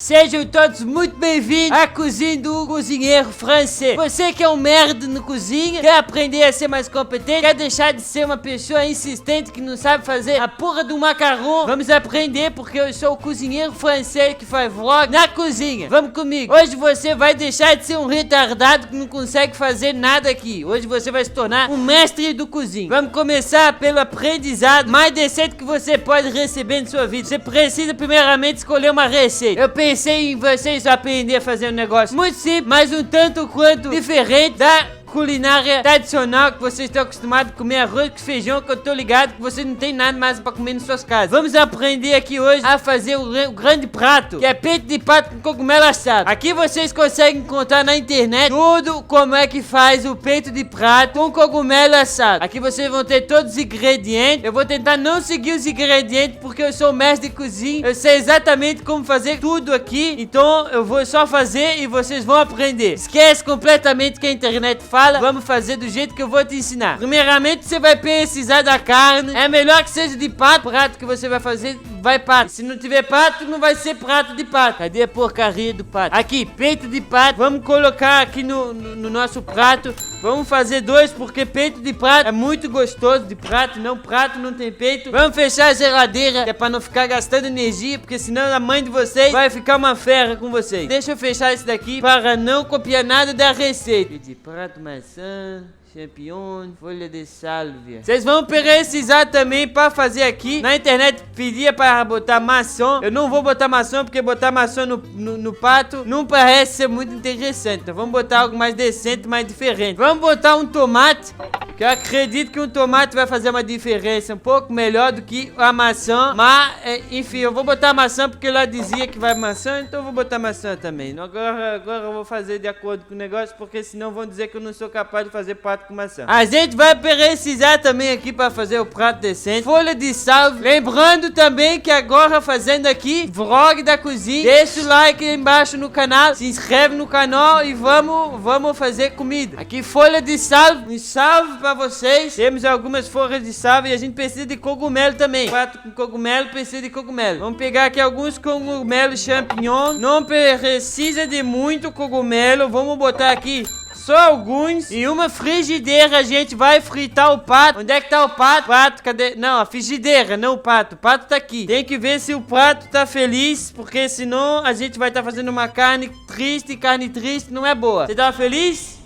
Sejam todos muito bem-vindos à cozinha do cozinheiro francês. Você que é um merda no cozinha, quer aprender a ser mais competente, quer deixar de ser uma pessoa insistente que não sabe fazer a porra do macarrão, vamos aprender porque eu sou o cozinheiro francês que faz vlog na cozinha. Vamos comigo. Hoje você vai deixar de ser um retardado que não consegue fazer nada aqui. Hoje você vai se tornar um mestre do cozinha. Vamos começar pelo aprendizado mais decente que você pode receber em sua vida. Você precisa primeiramente escolher uma receita. Eu pensei em vocês aprender a fazer um negócio muito simples, mas um tanto quanto diferente da culinária tradicional que vocês estão acostumados a comer arroz com feijão, que eu tô ligado que vocês não tem nada mais pra comer nas suas casas. Vamos aprender aqui hoje a fazer o grande prato, que é peito de pato com cogumelo assado. Aqui vocês conseguem encontrar na internet tudo como é que faz o peito de pato com cogumelo assado. Aqui vocês vão ter todos os ingredientes. Eu vou tentar não seguir os ingredientes porque eu sou mestre de cozinha. Eu sei exatamente como fazer tudo aqui, então eu vou só fazer e vocês vão aprender. Esquece completamente que a internet fala. Vamos fazer do jeito que eu vou te ensinar. Primeiramente, você vai precisar da carne. É melhor que seja de pato. O prato que você vai fazer vai pato. Se não tiver pato, não vai ser prato de pato. Cadê a porcaria do pato? Aqui, peito de pato. Vamos colocar aqui no nosso prato. Vamos fazer dois, porque peito de prato é muito gostoso. De prato não tem peito. Vamos fechar a geladeira, que é pra não ficar gastando energia, porque senão a mãe de vocês vai ficar uma fera com vocês. Deixa eu fechar isso daqui para não copiar nada da receita. Peito de prato, maçã, champignon, folha de sálvia. Vocês vão precisar também para fazer aqui. Na internet pedia para botar maçã. Eu não vou botar maçã porque botar maçã no pato não parece ser muito interessante. Então vamos botar algo mais decente, mais diferente. Vamos botar um tomate, que eu acredito que um tomate vai fazer uma diferença um pouco melhor do que a maçã. Mas, enfim, eu vou botar maçã porque ela dizia que vai maçã, então eu vou botar maçã também. Agora eu vou fazer de acordo com o negócio, porque senão vão dizer que eu não sou capaz de fazer pato com maçã. A gente vai precisar também aqui para fazer o prato decente folha de sálvia. Lembrando também que agora fazendo aqui vlog da cozinha, deixa o like aí embaixo no canal, se inscreve no canal e vamos fazer comida. Aqui folha de sálvia, um salve para vocês. Temos algumas folhas de sálvia e a gente precisa de cogumelo também. Prato com cogumelo precisa de cogumelo. Vamos pegar aqui alguns cogumelos champignon. Não precisa de muito cogumelo. Vamos botar aqui só alguns. Em uma frigideira a gente vai fritar o pato. Onde é que tá o pato? Pato, cadê? Não, a frigideira, não o pato. O pato tá aqui. Tem que ver se o pato tá feliz, porque senão a gente vai estar fazendo uma carne triste. E carne triste não é boa. Você tá feliz?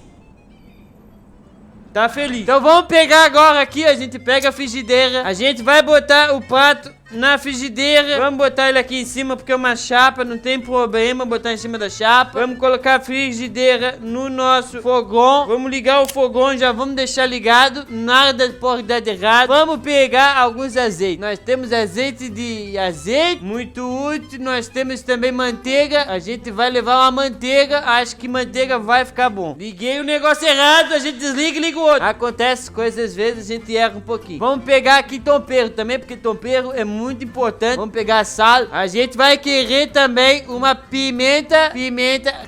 Tá feliz. Então vamos pegar agora aqui. A gente pega a frigideira. A gente vai botar o pato na frigideira. Vamos botar ele aqui em cima porque é uma chapa, não tem problema botar em cima da chapa. Vamos colocar a frigideira no nosso fogão. Vamos ligar o fogão, já vamos deixar ligado. Nada pode dar de errado. Vamos pegar alguns azeites. Nós temos azeite, muito útil. Nós temos também manteiga. A gente vai levar uma manteiga. Acho que manteiga vai ficar bom. Liguei o negócio errado, a gente desliga e liga o outro. Acontece coisas, às vezes a gente erra um pouquinho. Vamos pegar aqui tempero também, porque tempero é muito importante. Vamos pegar sal. A gente vai querer também uma pimenta.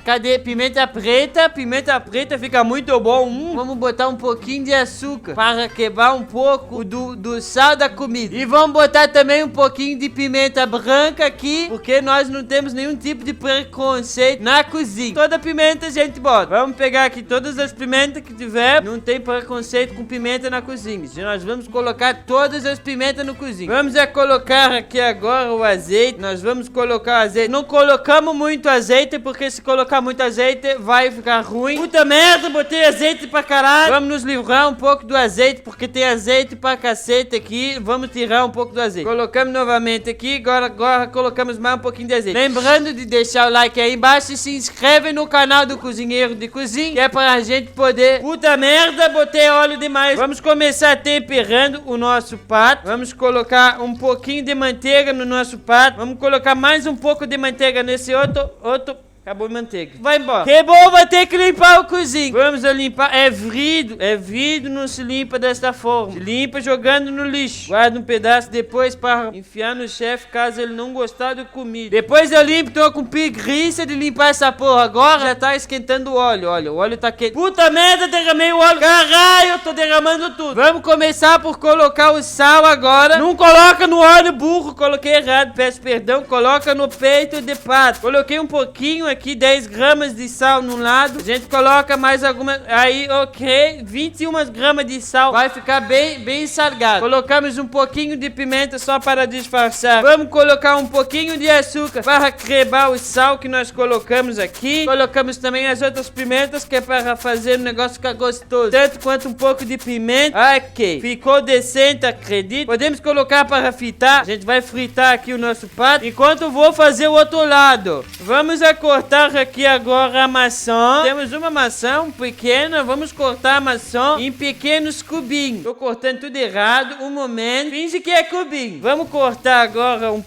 Cadê? Pimenta preta. Pimenta preta fica muito bom. Vamos botar um pouquinho de açúcar para quebrar um pouco do sal da comida. E vamos botar também um pouquinho de pimenta branca aqui, porque nós não temos nenhum tipo de preconceito na cozinha. Toda pimenta a gente bota. Vamos pegar aqui todas as pimentas que tiver. Não tem preconceito com pimenta na cozinha. Nós vamos colocar todas as pimentas no cozinha. Vamos colocar aqui agora o azeite. Nós vamos colocar o azeite. Não colocamos muito azeite, porque se colocar muito azeite vai ficar ruim. Puta merda, botei azeite pra caralho. Vamos nos livrar um pouco do azeite, porque tem azeite pra cacete aqui. Vamos tirar um pouco do azeite. Colocamos novamente aqui. Agora colocamos mais um pouquinho de azeite. Lembrando de deixar o like aí embaixo e se inscreve no canal do Cozinheiro de Cozinha, que é pra gente poder... Puta merda, botei óleo demais. Vamos começar temperando o nosso pato. Vamos colocar um pouquinho de manteiga no nosso prato. Vamos colocar mais um pouco de manteiga nesse outro Acabou a manteiga. Vai embora. Que bom, vai ter que limpar o cozinho. Vamos limpar. É vidro, não se limpa desta forma. Se limpa jogando no lixo. Guarda um pedaço depois para enfiar no chefe caso ele não gostar da comida. Depois eu limpo, tô com preguiça de limpar essa porra. Agora já tá esquentando o óleo. Olha, o óleo tá quente. Puta merda, derramei o óleo. Caralho, eu tô derramando tudo. Vamos começar por colocar o sal agora. Não coloca no óleo, burro. Coloquei errado, peço perdão. Coloca no peito de pato. Coloquei um pouquinho aqui, 10 gramas de sal num lado. A gente coloca mais algumas. Aí, ok. 21 gramas de sal. Vai ficar bem salgado. Colocamos um pouquinho de pimenta só para disfarçar. Vamos colocar um pouquinho de açúcar para crebar o sal que nós colocamos aqui. Colocamos também as outras pimentas que é para fazer o negócio ficar gostoso. Tanto quanto um pouco de pimenta. Ok. Ficou decente, acredito. Podemos colocar para fritar. A gente vai fritar aqui o nosso pato. Enquanto eu vou fazer o outro lado. Vamos cortar aqui agora a maçã. Temos uma maçã pequena. Vamos cortar a maçã em pequenos cubinhos. Tô cortando tudo errado. Um momento. Finge que é cubinho. Vamos cortar agora um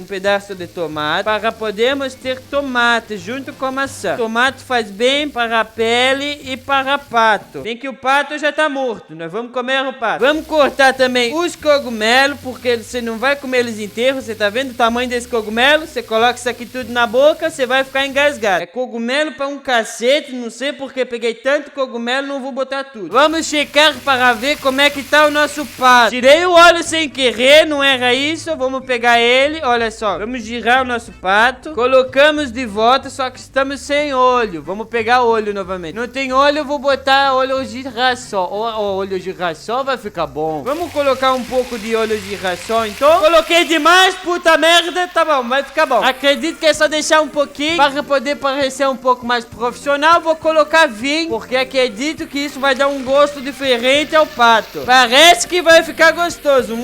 pedaço de tomate para podermos ter tomate junto com a maçã. Tomate faz bem para a pele e para o pato. Bem que o pato já tá morto. Nós vamos comer o pato. Vamos cortar também os cogumelos, porque você não vai comer eles inteiros. Você tá vendo o tamanho desse cogumelo? Você coloca isso aqui tudo na boca, você vai ficar engasgado. É cogumelo para um cacete. Não sei porque peguei tanto cogumelo, não vou botar tudo. Vamos checar para ver como é que tá o nosso pato. Tirei o óleo sem querer, não era isso. Vamos pegar ele, olha só. Vamos girar o nosso pato. Colocamos de volta, só que estamos sem óleo. Vamos pegar o óleo novamente. Não tem óleo, eu vou botar óleo girassol. O óleo girassol vai ficar bom. Vamos colocar um pouco de óleo girassol, então. Coloquei demais, puta merda. Tá bom, vai ficar bom. Acredito que é só deixar um pouquinho para poder parecer um pouco mais profissional. Vou colocar vinho, porque acredito que isso vai dar um gosto diferente ao pato. Parece que vai ficar gostoso.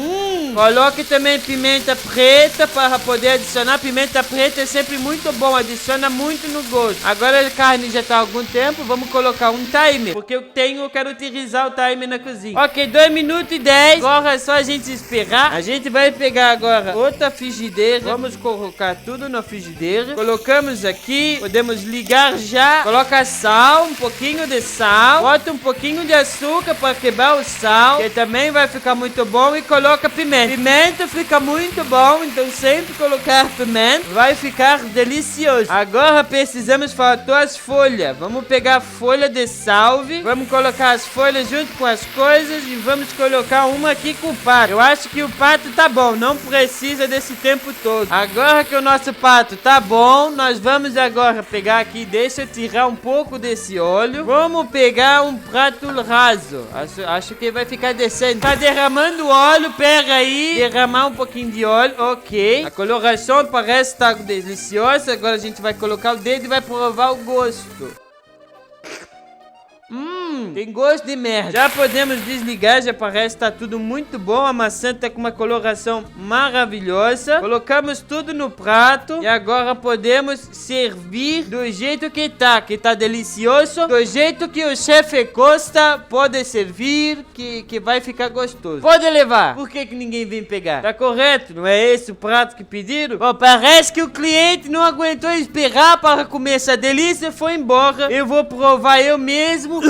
Coloque também pimenta preta para poder adicionar. Pimenta preta é sempre muito bom, adiciona muito no gosto. Agora a carne já tá há algum tempo. Vamos colocar um timer, porque eu quero utilizar o timer na cozinha. Ok, 2 minutos e 10. Agora é só a gente esperar. A gente vai pegar agora outra frigideira. Vamos colocar tudo na frigideira. Colocamos aqui. Podemos ligar já. Coloca sal, um pouquinho de sal. Bota um pouquinho de açúcar para quebrar o sal, que também vai ficar muito bom. E coloca pimenta. Pimenta fica muito bom, então sempre colocar pimenta vai ficar delicioso. Agora precisamos faltar as folhas. Vamos pegar a folha de salve. Vamos colocar as folhas junto com as coisas e vamos colocar uma aqui com o pato. Eu acho que o pato tá bom, não precisa desse tempo todo. Agora que o nosso pato tá bom, nós vamos agora pegar aqui, deixa eu tirar um pouco desse óleo. Vamos pegar um prato raso. Acho que vai ficar decente. Tá derramando óleo, pega aí. Derramar um pouquinho de óleo, ok. A coloração parece estar deliciosa. Agora a gente vai colocar o dedo e vai provar o gosto. Tem gosto de merda. Já podemos desligar, já parece que tá tudo muito bom. A maçã tá com uma coloração maravilhosa. Colocamos tudo no prato. E agora podemos servir do jeito que tá delicioso. Do jeito que o chefe Costa pode servir, que vai ficar gostoso. Pode levar. Por que ninguém vem pegar? Tá correto? Não é esse o prato que pediram? Bom, parece que o cliente não aguentou esperar para comer essa delícia e foi embora. Eu vou provar eu mesmo.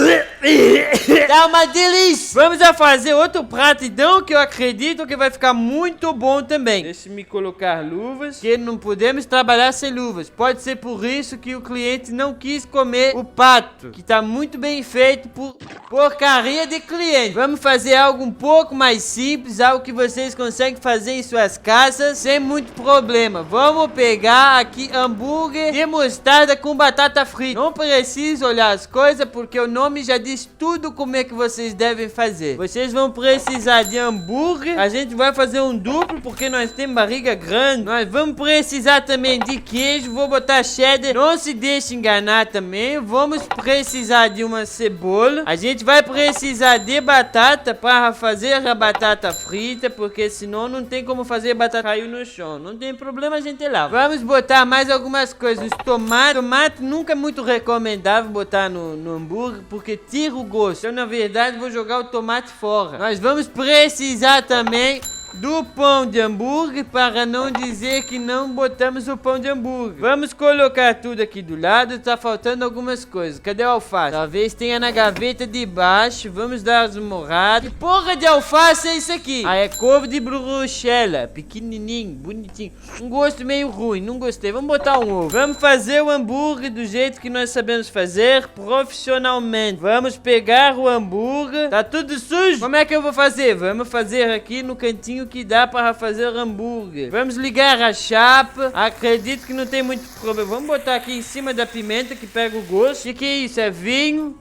Tá uma delícia. Vamos a fazer outro prato então, que eu acredito que vai ficar muito bom também. Deixa-me colocar luvas, que não podemos trabalhar sem luvas. Pode ser por isso que o cliente não quis comer o pato, que tá muito bem feito por porcaria de cliente. Vamos fazer algo um pouco mais simples, algo que vocês conseguem fazer em suas casas sem muito problema. Vamos pegar aqui hambúrguer de mostarda com batata frita. Não precisa olhar as coisas, porque o nome já diz tudo como é que vocês devem fazer. Vocês vão precisar de hambúrguer. A gente vai fazer um duplo, porque nós temos barriga grande. Nós vamos precisar também de queijo. Vou botar cheddar. Não se deixe enganar também. Vamos precisar de uma cebola. A gente vai precisar de batata para fazer a batata frita, porque senão não tem como fazer batata cair no chão. Não tem problema, a gente lava. Vamos botar mais algumas coisas. Tomate. Tomate nunca é muito recomendável botar no hambúrguer, porque tira o gosto. Eu, na verdade, vou jogar o tomate fora. Nós vamos precisar também do pão de hambúrguer, para não dizer que não botamos o pão de hambúrguer. Vamos colocar tudo aqui do lado, tá faltando algumas coisas. Cadê o alface? Talvez tenha na gaveta de baixo. Vamos dar as morradas. Que porra de alface é isso aqui? Ah, é couve de bruxela, pequenininho, bonitinho. Um gosto meio ruim, não gostei. Vamos botar um ovo. Vamos fazer o hambúrguer do jeito que nós sabemos fazer, profissionalmente. Vamos pegar o hambúrguer. Tá tudo sujo? Como é que eu vou fazer? Vamos fazer aqui no cantinho que dá para fazer hambúrguer. Vamos ligar a chapa. Acredito que não tem muito problema. Vamos botar aqui em cima da pimenta que pega o gosto. O que é isso? É vinho?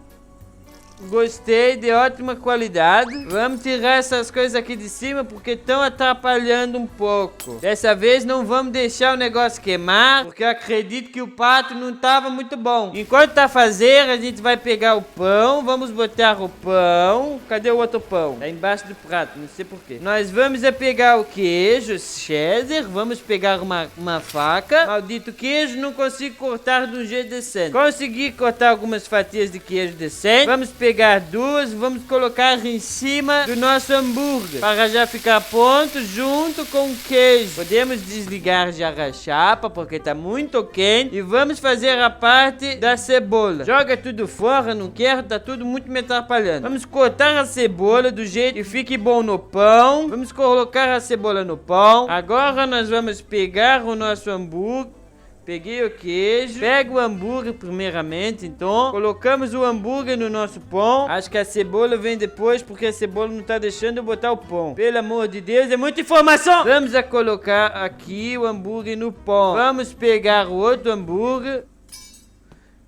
Gostei, de ótima qualidade. Vamos tirar essas coisas aqui de cima porque estão atrapalhando um pouco. Dessa vez não vamos deixar o negócio queimar, porque eu acredito que o pato não estava muito bom. Enquanto tá fazendo, a gente vai pegar o pão. Vamos botar o pão. Cadê o outro pão? Tá embaixo do prato, não sei porquê. Nós vamos pegar o queijo cheddar. Vamos pegar uma faca. Maldito queijo, não consigo cortar de um jeito decente. Consegui cortar algumas fatias de queijo decente. Vamos pegar duas, vamos colocar em cima do nosso hambúrguer para já ficar pronto junto com o queijo. Podemos desligar já a chapa porque tá muito quente e vamos fazer a parte da cebola. Joga tudo fora, não quero, tá tudo muito me atrapalhando. Vamos cortar a cebola do jeito que fique bom no pão. Vamos colocar a cebola no pão. Agora nós vamos pegar o nosso hambúrguer. Peguei o queijo, pego o hambúrguer primeiramente, então colocamos o hambúrguer no nosso pão. Acho que a cebola vem depois porque a cebola não tá deixando eu botar o pão. Pelo amor de Deus, é muita informação! Vamos colocar aqui o hambúrguer no pão. Vamos pegar o outro hambúrguer.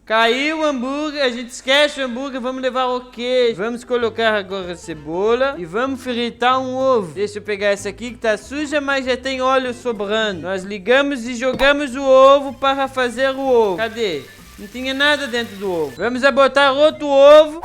Caiu o hambúrguer, a gente esquece o hambúrguer, vamos levar o queijo. Vamos colocar agora a cebola e vamos fritar um ovo. Deixa eu pegar essa aqui que tá suja, mas já tem óleo sobrando. Nós ligamos e jogamos o ovo para fazer o ovo. Cadê? Não tinha nada dentro do ovo. Vamos botar outro ovo.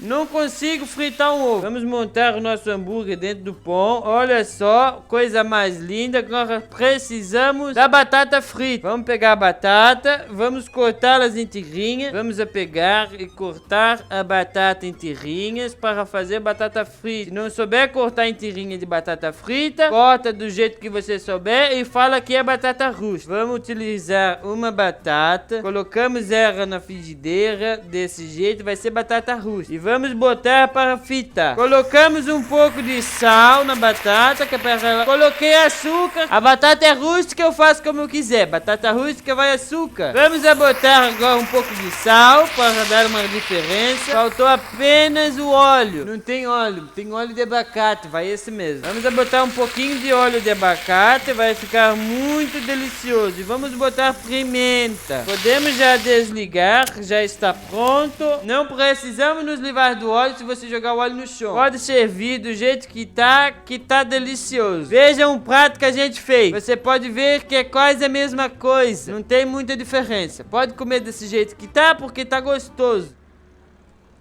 Não consigo fritar um ovo. Vamos montar o nosso hambúrguer dentro do pão. Olha só, coisa mais linda. Agora precisamos da batata frita. Vamos pegar a batata, vamos cortá-las em tirinhas. Vamos pegar e cortar a batata em tirinhas para fazer batata frita. Se não souber cortar em tirinhas de batata frita, corta do jeito que você souber e fala que é batata rústica. Vamos utilizar uma batata, colocamos ela na frigideira. Desse jeito vai ser batata rústica. E vamos botar para fritar. Colocamos um pouco de sal na batata, que é para ela. Coloquei açúcar. A batata é rústica, eu faço como eu quiser. Batata rústica vai açúcar. Vamos botar agora um pouco de sal para dar uma diferença. Faltou apenas o óleo. Não tem óleo, tem óleo de abacate, vai esse mesmo. Vamos botar um pouquinho de óleo de abacate, vai ficar muito delicioso. E vamos botar pimenta. Podemos já desligar, já está pronto. Não precisamos nos livrar do óleo se você jogar o óleo no chão. Pode servir do jeito que tá delicioso. Veja um prato que a gente fez. Você pode ver que é quase a mesma coisa. Não tem muita diferença. Pode comer desse jeito que tá, porque tá gostoso.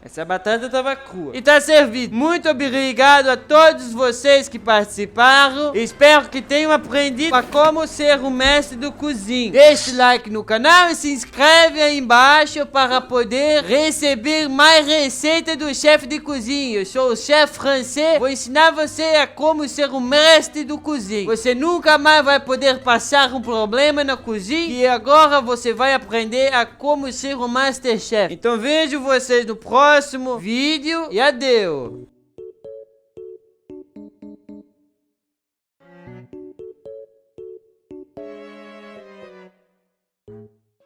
Essa batata tava crua. E tá servido. Muito obrigado a todos vocês que participaram. Espero que tenham aprendido a como ser o mestre do cozinha. Deixe like no canal e se inscreve aí embaixo para poder receber mais receitas do chefe de cozinha. Eu sou o chefe francês. Vou ensinar você a como ser o mestre do cozinha. Você nunca mais vai poder passar um problema na cozinha. E agora você vai aprender a como ser o Masterchef. Então vejo vocês no próximo vídeo e adeus!